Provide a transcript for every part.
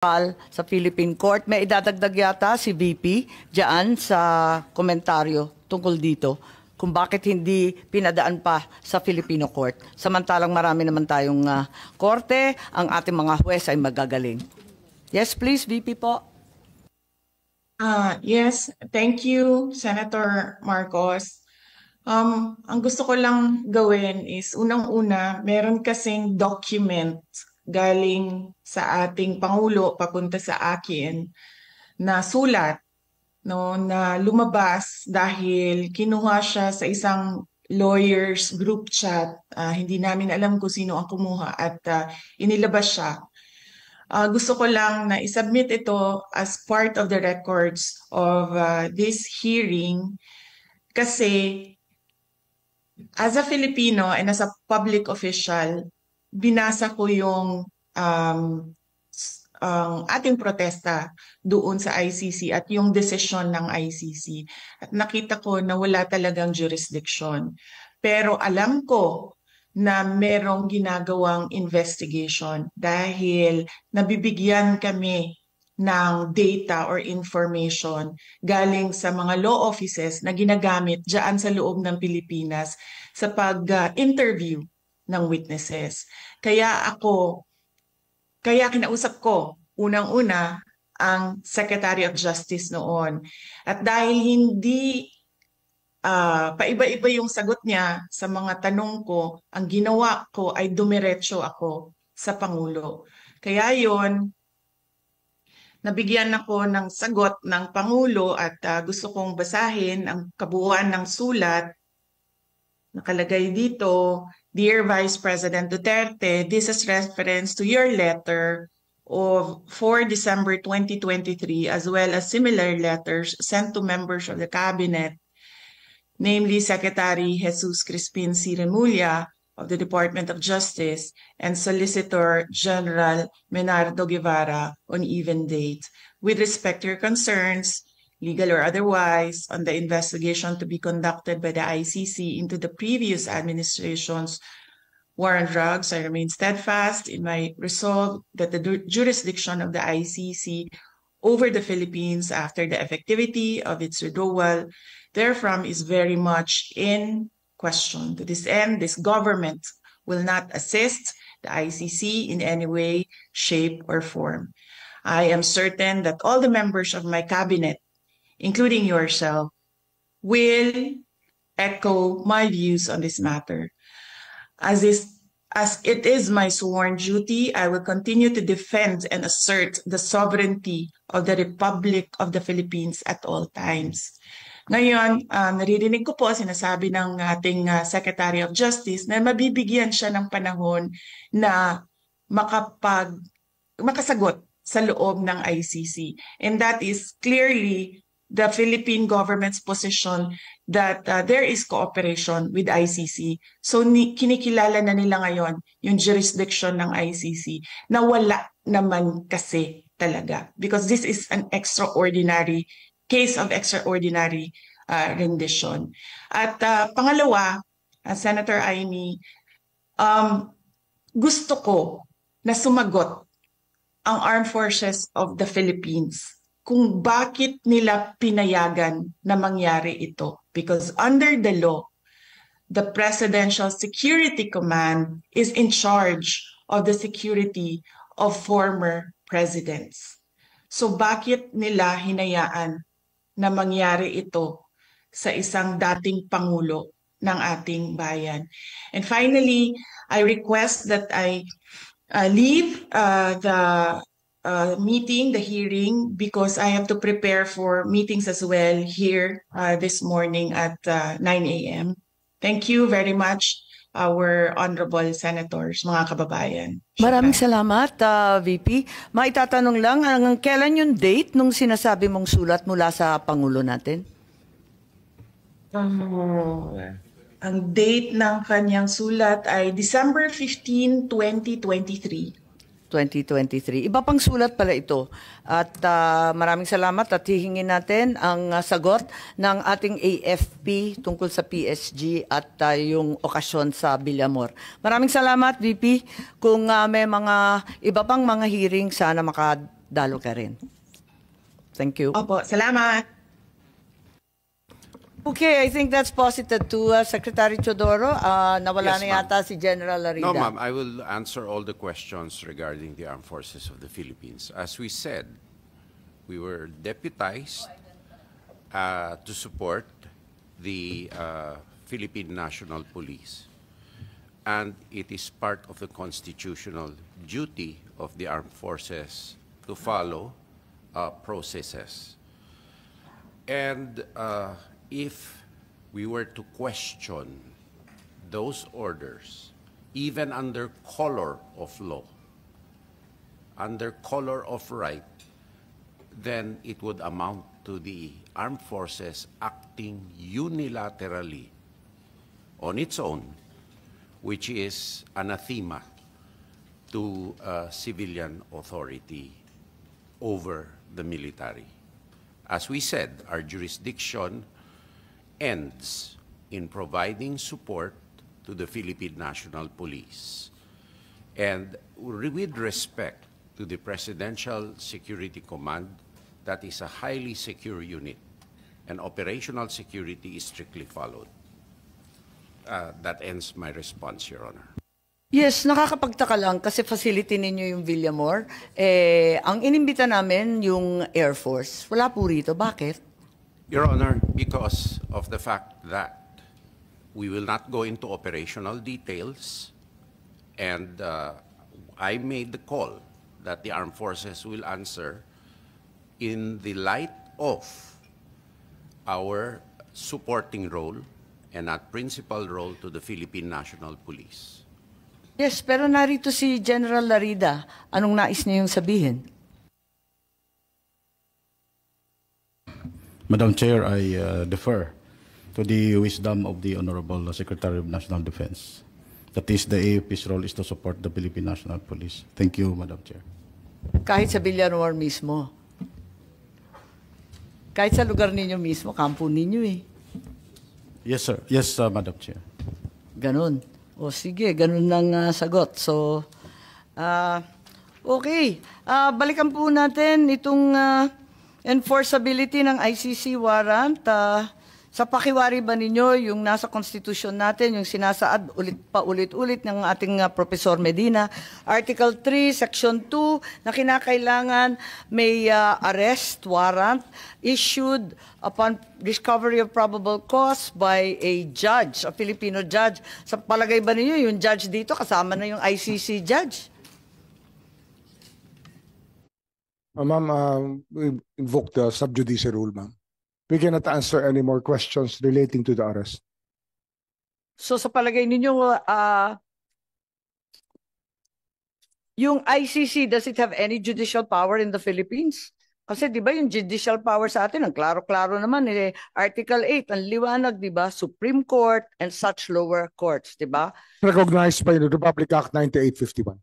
sa Philippine Court. May idadagdag yata si VP diyan sa komentaryo tungkol dito kung bakit hindi pinadaan pa sa Filipino Court. Samantalang marami naman tayong korte, ang ating mga huwes ay magagaling. Yes, please, VP po. Yes, thank you, Senator Marcos. Ang gusto ko lang gawin is, unang-una, meron kasing document galing sa ating Pangulo papunta sa akin na sulat, no, na lumabas dahil kinuha siya sa isang lawyers group chat. Hindi namin alam kung sino ang kumuha at inilabas siya. Gusto ko lang na isubmit ito as part of the records of this hearing kasi as a Filipino and as a public official, binasa ko yung ating protesta doon sa ICC at yung desisyon ng ICC. At nakita ko na wala talagang jurisdiction. Pero alam ko na merong ginagawang investigation dahil nabibigyan kami ng data or information galing sa mga law offices na ginagamit dyan sa loob ng Pilipinas sa pag-interview ng witnesses. Kaya kinausap ko unang-una ang Secretary of Justice noon. At dahil hindi paiba-iba yung sagot niya sa mga tanong ko, ang ginawa ko ay dumiretso ako sa Pangulo. Kaya yon, nabigyan ako ng sagot ng Pangulo at gusto kong basahin ang kabuuan ng sulat. Nakalagay dito, Dear Vice President Duterte, this is reference to your letter of 4 December 2023 as well as similar letters sent to members of the Cabinet, namely Secretary Jesus Crispin C. Remulla of the Department of Justice and Solicitor General Menardo Guevara on even date. With respect to your concerns, legal or otherwise, on the investigation to be conducted by the ICC into the previous administration's war on drugs, I remain steadfast in my resolve that the jurisdiction of the ICC over the Philippines after the effectivity of its withdrawal therefrom is very much in question. To this end, this government will not assist the ICC in any way, shape, or form. I am certain that all the members of my cabinet, including yourself, will echo my views on this matter. As it is my sworn duty, I will continue to defend and assert the sovereignty of the Republic of the Philippines at all times. Ngayon, naririnig ko po, sinasabi ng ating Secretary of Justice na mabibigyan siya ng panahon na makasagot sa loob ng ICC. And that is clearly the Philippine government's position that there is cooperation with ICC. So kinikilala na nila ngayon yung jurisdiction ng ICC na wala naman kasi talaga. Because this is an extraordinary case of extraordinary rendition. At pangalawa, Senator Amy, gusto ko na sumagot ang Armed Forces of the Philippines kung bakit nila pinayagan na mangyari ito. Because under the law, the Presidential Security Command is in charge of the security of former presidents. So bakit nila hinayaan na mangyari ito sa isang dating Pangulo ng ating bayan? And finally, I request that I leave the meeting, the hearing, because I have to prepare for meetings as well here this morning at 9 a.m. Thank you very much, our honorable senators, mga kababayan. Maraming salamat, VP. Maitatanong lang, kailan yung date nung sinasabi mong sulat mula sa Pangulo natin? Ang date ng kanyang sulat ay December 15, 2023. 2023. Iba pang sulat pala ito. At maraming salamat at hihingin natin ang sagot ng ating AFP tungkol sa PSG at yung okasyon sa Villamor. Maraming salamat, VP. Kung may mga iba pang mga hearing, sana dalo ka rin. Thank you. Opo, salamat. Okay, I think that's posited to Secretary Chodoro. Nawala Yes, na ma'am. yata si General Larida. No, ma'am, I will answer all the questions regarding the Armed Forces of the Philippines. As we said, we were deputized to support the Philippine National Police. And it is part of the constitutional duty of the armed forces to follow processes. And if we were to question those orders, even under color of law, under color of right, then it would amount to the armed forces acting unilaterally on its own, which is anathema to civilian authority over the military. As we said, our jurisdiction ends in providing support to the Philippine National Police. And with respect to the Presidential Security Command, that is a highly secure unit, and operational security is strictly followed. That ends my response, Your Honor. Yes, nakakapagtaka lang kasi facility ninyo yung Villamor. Ang inimbita namin yung Air Force. Wala po rito. Bakit? Your Honor, because of the fact that we will not go into operational details, and I made the call that the armed forces will answer in the light of our supporting role and not principal role to the Philippine National Police. Yes, pero narito si General Larida. Anong nais niyo yung sabihin? Madam Chair, I defer to the wisdom of the Honorable Secretary of National Defense. That is, the AFP's role is to support the Philippine National Police. Thank you, Madam Chair. Kahit sa Villamor mismo. Kahit sa lugar ninyo mismo, kampo ninyo eh. Yes, sir. Yes, Madam Chair. Ganun. O sige, ganun ng sagot. So, okay. Balikan po natin itong enforceability ng ICC warrant. Sa pakiwari ba ninyo yung nasa constitution natin, yung sinasaad ulit-ulit ng ating Professor Medina, Article 3, Section 2, na kinakailangan may arrest warrant issued upon discovery of probable cause by a judge, a Filipino judge. Sa palagay ba ninyo, yung judge dito kasama na yung ICC judge? Ma'am, we invoke the sub judice rule, ma'am. We cannot answer any more questions relating to the arrest. So sa palagay ninyo, yung ICC, does it have any judicial power in the Philippines? Kasi di ba yung judicial power sa atin, ang klaro-klaro naman, Article 8, ang liwanag, di ba? Supreme Court and such lower courts, di ba? Recognized by the Republic Act 9851.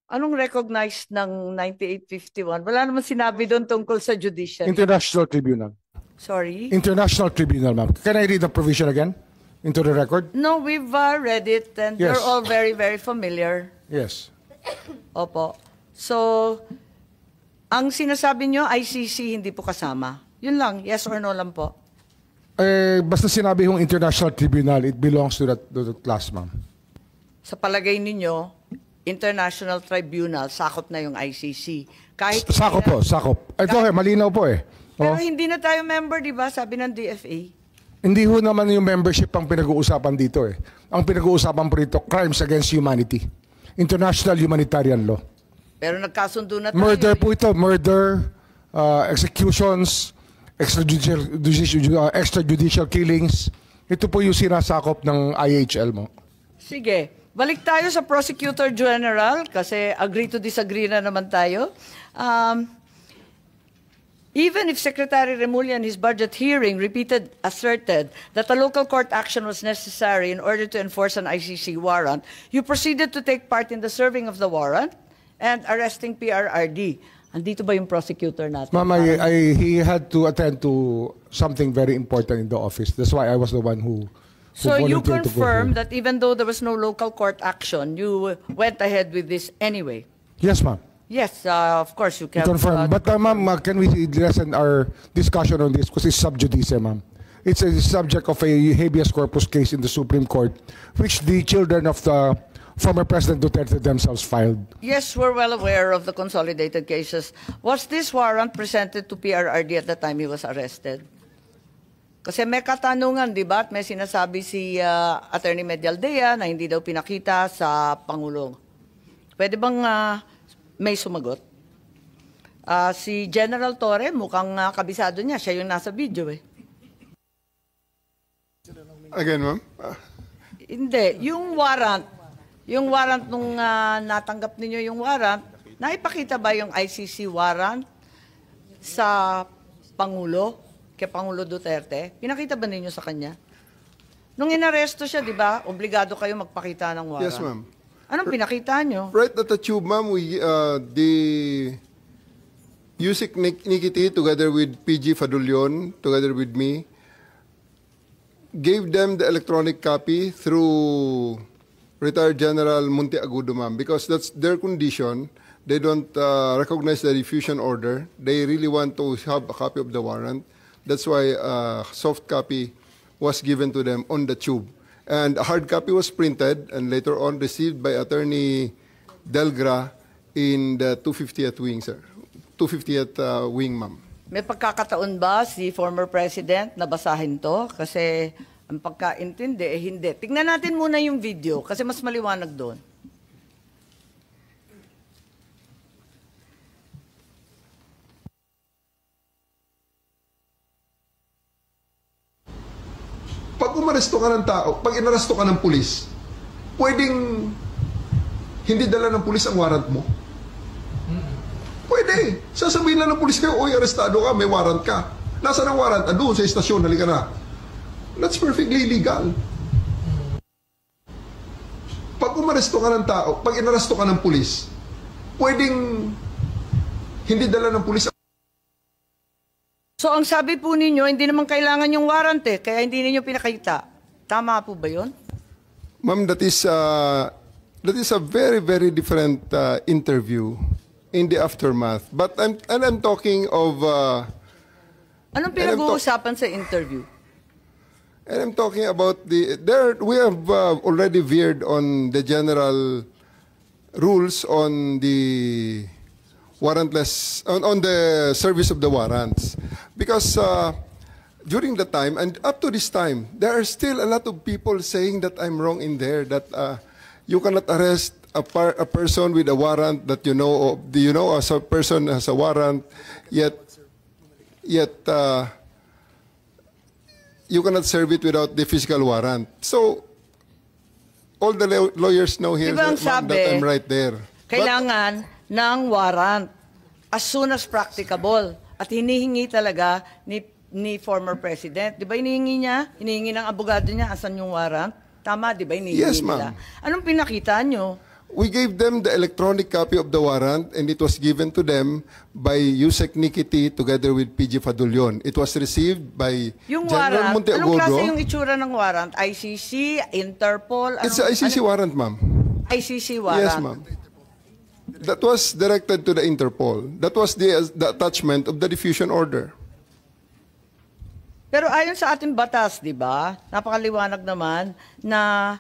Anong recognized ng 9851? Wala naman sinabi doon tungkol sa judicial. International Tribunal. Sorry? International Tribunal, ma'am. Can I read the provision again into the record? No, we've read it and Yes. we're all very, very familiar. Yes. Opo. So, ang sinasabi nyo, ICC hindi po kasama. Yun lang, yes or no lang po. Basta sinabi yung International Tribunal, it belongs to that class, ma'am. Sa palagay ninyo, International Tribunal, sakop na yung ICC. Kahit Sakop po, sakop. Ito, malinaw po eh. Pero Oh. hindi na tayo member, di ba? Sabi ng DFA. Hindi ho naman yung membership ang pinag-uusapan dito eh. Ang pinag-uusapan po rito, crimes against humanity. International humanitarian law. Pero nagkasundo na tayo. Murder po ito, murder, executions, extrajudicial killings. Ito po yung sinasakop ng IHL mo. Sige. Balik tayo sa Prosecutor General kasi agree to disagree na naman tayo. Even if Secretary Remulla in his budget hearing asserted that a local court action was necessary in order to enforce an ICC warrant, you proceeded to take part in the serving of the warrant and arresting PRRD. Andito ba yung prosecutor natin? Ma'am, he had to attend to something very important in the office. That's why I was the one who So you volunteered to go confirm there. that even though there was no local court action, you went ahead with this anyway? Yes, ma'am. Yes, of course you can. Confirm. But ma'am, can we lessen our discussion on this because it's sub judice, ma'am. It's a subject of a habeas corpus case in the Supreme Court, which the children of the former President Duterte themselves filed. Yes, we're well aware of the consolidated cases. Was this warrant presented to PRRD at the time he was arrested? Kasi may katanungan, di ba? At may sinasabi si Attorney Medialdea na hindi daw pinakita sa Pangulo. Pwede bang may sumagot? Si General Torre, mukhang kabisado niya. Siya yung nasa video eh. Again, ma'am? Hindi. Yung warrant nung natanggap ninyo yung warrant, naipakita ba yung ICC warrant sa Pangulo, kay Pangulo Duterte? Pinakita ba ninyo sa kanya? Nung inaresto siya, di ba, obligado kayo magpakita ng warrant? Yes, ma'am. Anong pinakita nyo? Right at the tube, ma'am, the Yusik Nikiti, together with PG Fadulion, together with me, gave them the electronic copy through retired General Muntiagudo, ma'am, because that's their condition. They don't recognize the diffusion order. They really want to have a copy of the warrant. That's why a soft copy was given to them on the tube. And a hard copy was printed and later on received by Attorney Delgra in the 250th wing, sir. 250th wing, ma'am. May pagkakataon ba si former president na basahin to? Kasi ang pagkaintindi, hindi. Tingnan natin muna yung video kasi mas maliwanag doon. Pag umaresto ka ng tao, pag inaresto ka ng pulis, pwedeng hindi dala ng pulis ang warrant mo? Pwede. Sasabihin lang ng pulis kayo, oy, arestado ka, may warrant ka. Nasaan ang warrant? Doon sa istasyon, halika na. That's perfectly legal. Pag umaresto ka ng tao, pag inaresto ka ng pulis, pwedeng hindi dala ng pulis. So ang sabi po ninyo, hindi naman kailangan yung warrant eh, kaya hindi ninyo pinakita. Tama po ba yun? Ma'am, that is a very, very different interview in the aftermath. But I'm talking of... Anong pinag-uusapan sa interview? And I'm talking about we have already veered on the general rules on the warrantless, on the service of the warrants. Because during the time, and up to this time, there are still a lot of people saying that I'm wrong in there, that you cannot arrest a person with a warrant that you know as a person has a warrant, yet you cannot serve it without the physical warrant. So, all the lawyers know here Diba ang that I'm right there. Kailangan ng warrant as soon as practicable. At hinihingi talaga ni former president. Di ba hinihingi niya? Hinihingi ng abogado niya, asan yung warrant? Tama, di ba hinihingi Yes, nila? ma'am. Anong pinakita nyo? We gave them the electronic copy of the warrant and it was given to them by Yusek Nikiti together with PG Fadulion. It was received by Yung General warrant, anong klase Monteagudo. yung itsura ng warrant? ICC, Interpol? It's an ICC warrant, ma'am. ICC warrant. Yes, ma'am. That was directed to the Interpol. That was the attachment of the diffusion order. Pero ayon sa ating batas, di ba, napakaliwanag naman na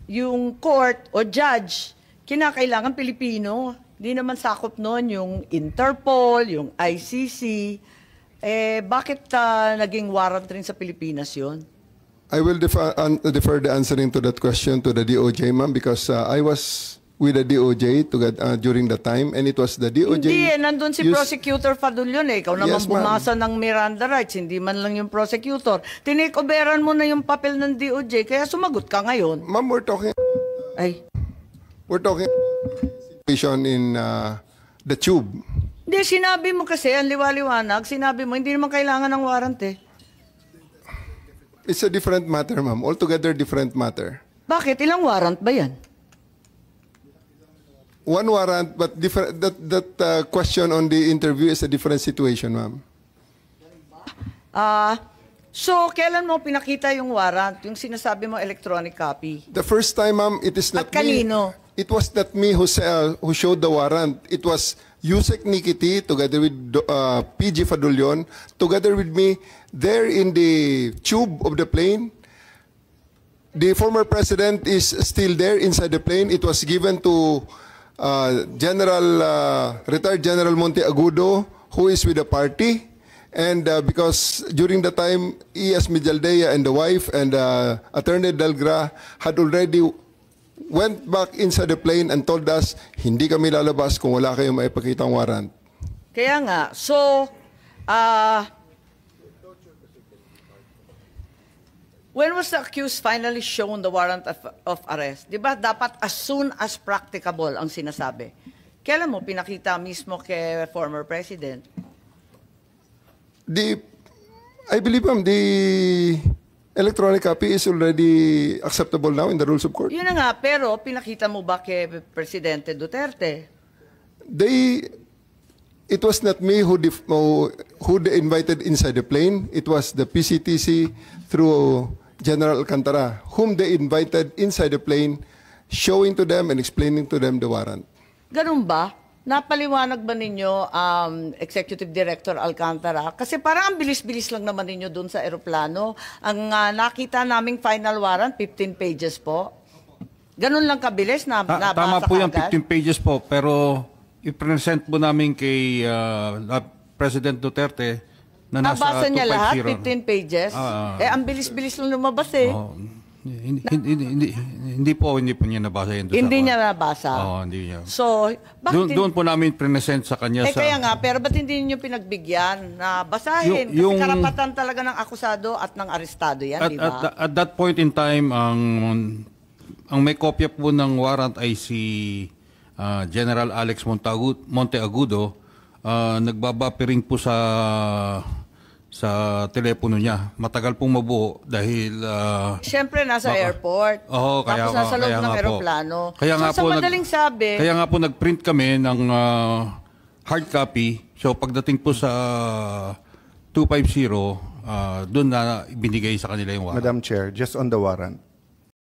yung court o judge, kinakailangan Pilipino. Di naman sakop noon yung Interpol, yung ICC. Bakit naging warrant rin sa Pilipinas yun? I will defer the answering to that question to the DOJ, ma'am, because I was with the DOJ during the time, and it was the DOJ... Hindi nandun si Prosecutor Fadulion Ikaw naman Yes, ma'am. bumasa ng Miranda rights, hindi man lang yung prosecutor. Tinikoberan mo na yung papel ng DOJ, kaya sumagot ka ngayon. Ma'am, we're talking situation in the tube. Hindi, sinabi mo kasi, ang liwaliwanag, sinabi mo, hindi naman kailangan ng warrant eh. It's a different matter, ma'am. Altogether different matter. Bakit? Ilang warrant ba yan? One warrant, but different. That question on the interview is a different situation, ma'am. So, kailan mo pinakita yung warrant? Yung sinasabi mo electronic copy? The first time, ma'am, it is not At kanino? me. It was not me who showed the warrant. It was Yusek Nikiti together with PG Fadulyon, together with me there in the tube of the plane. The former president is still there inside the plane. It was given to retired General Monte Agudo, who is with the party. And because during the time, E.S. Mijaldea and the wife and Attorney Delgra had already went back inside the plane and told us, hindi kami lalabas kung wala kayong maipakitang warrant. Kaya nga, so, when was the accused finally shown the warrant of arrest? Di ba dapat as soon as practicable ang sinasabi? Kailan mo pinakita mismo kay former president? I believe, ma'am, the electronic copy is already acceptable now in the rules of court. Yun na nga, pero pinakita mo ba kay Presidente Duterte? It was not me who they invited inside the plane. It was the PCTC through General Alcantara, whom they invited inside the plane, showing to them and explaining to them the warrant. Ganun ba? Napaliwanag ba ninyo, Executive Director Alcantara? Kasi parang ang bilis-bilis lang naman ninyo dun sa aeroplano. Ang nakita naming final warrant, 15 pages po. Ganun lang kabilis na nabasa Tama po yung agad? 15 pages po, pero i-present po namin kay President Duterte na nasa 250. Nabasa niya lahat, 15 pages? Ang bilis-bilis lang lumabas eh. Hindi po niya nabasa yun. Hindi niya nabasa? Oo, hindi niya. So, bakit Doon po namin present sa kanya. kaya nga, pero ba't hindi niyo pinagbigyan na basahin? Kasi karapatan talaga ng akusado at ng arestado yan, di ba? At that point in time, ang may kopya po ng warrant ay si General Alex Monteagudo. Nagbabapiring po sa telepono niya. Matagal pong mabuo dahil Siyempre, nasa airport. Oo, kaya tapos nasa loob ng aeroplano. Kaya nga sa po, madaling sabi, kaya nga po nag-print kami ng hard copy. So pagdating po sa 250, doon na binigay sa kanila yung warrant. Madam Chair, just on the warrant.